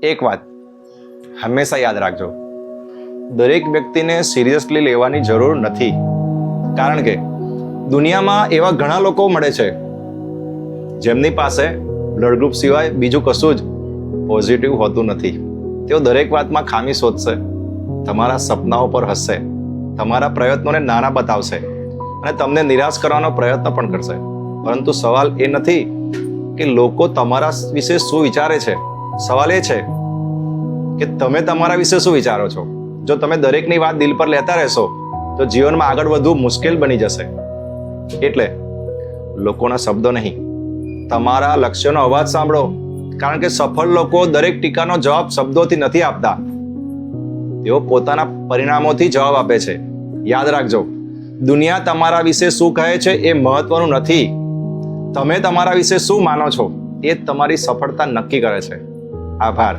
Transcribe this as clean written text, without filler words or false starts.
એક વાત હંમેશા યાદ રાખજો, દરેક વ્યક્તિને સિરિયસલી લેવાની જરૂર નથી. કારણ કે દુનિયામાં એવા ઘણા લોકો મળે છે જેમની પાસે બ્લડ ગ્રુપ સિવાય બીજું કશું જ પોઝિટિવ હોતું નથી. તેઓ દરેક વાતમાં ખામી શોધશે, તમારા સપનાઓ પર હસશે, તમારા પ્રયત્નોને નાના બતાવશે અને તમને નિરાશ કરવાનો પ્રયત્ન પણ કરશે. પરંતુ સવાલ એ નથી કે લોકો તમારા વિશે શું વિચારે છે, સવાલ એ છે કે તમે તમારા વિશે શું વિચારો છો. જો તમે દરેકની વાત દિલ પર લેતા રહેશો તો જીવનમાં આગળ વધવું મુશ્કેલ બની જશે. એટલે લોકોના શબ્દો નહીં, તમારા લક્ષ્યનો અવાજ સાંભળો. કારણ કે સફળ લોકો દરેક ટીકાનો જવાબ શબ્દોથી નથી આપતા, તેઓ પોતાના પરિણામોથી જવાબ આપે છે. યાદ રાખજો, દુનિયા તમારા વિશે શું કહે છે એ મહત્વનું નથી, તમે તમારા વિશે શું માનો છો એ જ તમારી સફળતા નક્કી કરે છે. આભાર.